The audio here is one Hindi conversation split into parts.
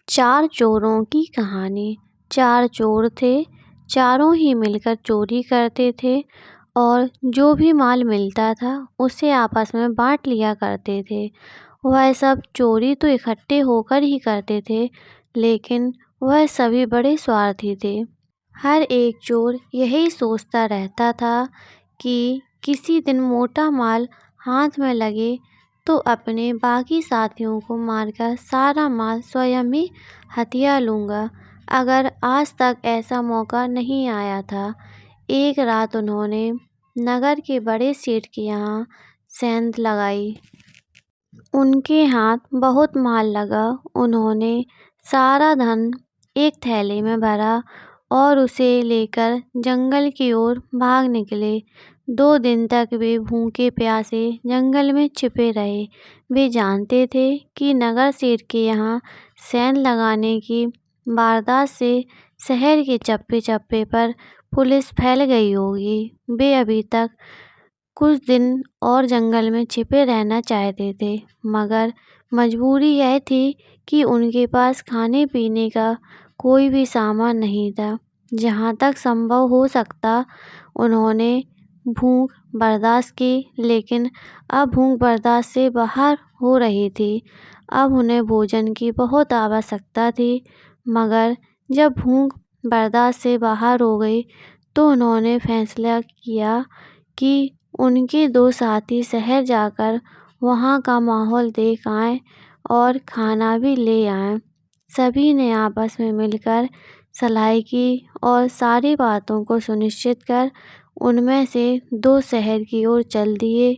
चार चोरों की कहानी। चार चोर थे, चारों ही मिलकर चोरी करते थे और जो भी माल मिलता था उसे आपस में बांट लिया करते थे। वह सब चोरी तो इकट्ठे होकर ही करते थे, लेकिन वह सभी बड़े स्वार्थी थे। हर एक चोर यही सोचता रहता था कि किसी दिन मोटा माल हाथ में लगे तो अपने बाकी साथियों को मारकर सारा माल स्वयं ही हथिया लूँगा। अगर आज तक ऐसा मौका नहीं आया था। एक रात उन्होंने नगर के बड़े सेठ के यहाँ सेंध लगाई। उनके हाथ बहुत माल लगा। उन्होंने सारा धन एक थैले में भरा और उसे लेकर जंगल की ओर भाग निकले। 2 दिन तक वे भूखे प्यासे जंगल में छिपे रहे। वे जानते थे कि नगर सेठ के यहाँ सेंध लगाने की वारदात से शहर के चप्पे-चप्पे पर पुलिस फैल गई होगी। वे अभी तक कुछ दिन और जंगल में छिपे रहना चाहते थे, मगर मजबूरी यह थी कि उनके पास खाने पीने का कोई भी सामान नहीं था। जहाँ तक संभव हो सकता उन्होंने भूख बर्दाश्त की, लेकिन अब भूख बर्दाश्त से बाहर हो रही थी। अब उन्हें भोजन की बहुत आवश्यकता थी, मगर जब भूख बर्दाश्त से बाहर हो गई तो उन्होंने फैसला किया कि उनके 2 साथी शहर जाकर वहाँ का माहौल देख आएं और खाना भी ले आएं। सभी ने आपस में मिलकर सलाह की और सारी बातों को सुनिश्चित कर उनमें से 2 शहर की ओर चल दिए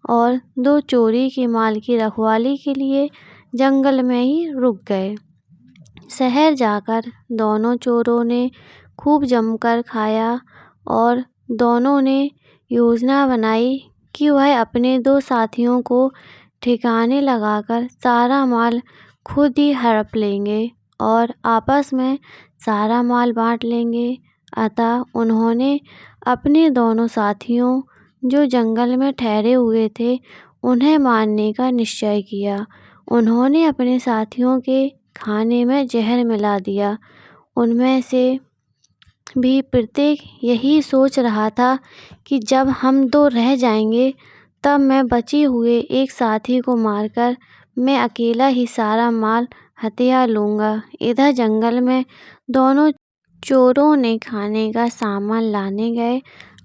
और 2 चोरी के माल की रखवाली के लिए जंगल में ही रुक गए। शहर जाकर दोनों चोरों ने खूब जमकर खाया और दोनों ने योजना बनाई कि वह अपने 2 साथियों को ठिकाने लगाकर सारा माल खुद ही हड़प लेंगे और आपस में सारा माल बांट लेंगे। अतः उन्होंने अपने दोनों साथियों जो जंगल में ठहरे हुए थे उन्हें मारने का निश्चय किया। उन्होंने अपने साथियों के खाने में जहर मिला दिया। उनमें से भी प्रत्येक यही सोच रहा था कि जब हम 2 रह जाएंगे तब मैं बचे हुए एक साथी को मारकर मैं अकेला ही सारा माल हथिया लूँगा। इधर जंगल में दोनों चोरों ने खाने का सामान लाने गए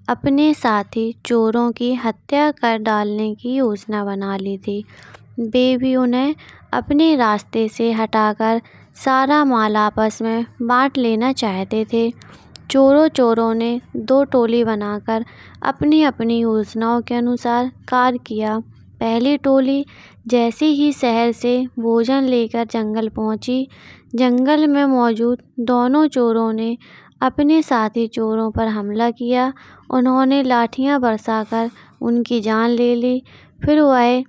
अपने साथी चोरों की हत्या कर डालने की योजना बना ली थी। वे भी उन्हें अपने रास्ते से हटाकर सारा माल आपस में बांट लेना चाहते थे। चोरों ने 2 टोली बनाकर अपनी अपनी योजनाओं के अनुसार कार्य किया। पहली टोली जैसे ही शहर से भोजन लेकर जंगल पहुंची, जंगल में मौजूद दोनों चोरों ने अपने साथी चोरों पर हमला किया। उन्होंने लाठियां बरसाकर उनकी जान ले ली। फिर वह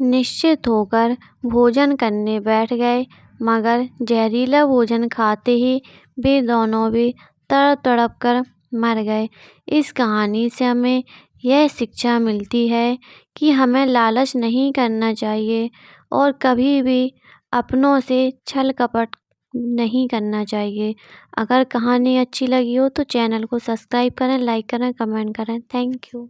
निश्चित होकर भोजन करने बैठ गए, मगर जहरीला भोजन खाते ही वे दोनों भी तड़प कर मर गए। इस कहानी से हमें यह शिक्षा मिलती है कि हमें लालच नहीं करना चाहिए और कभी भी अपनों से छल कपट नहीं करना चाहिए। अगर कहानी अच्छी लगी हो तो चैनल को सब्सक्राइब करें, लाइक करें, कमेंट करें। Thank you.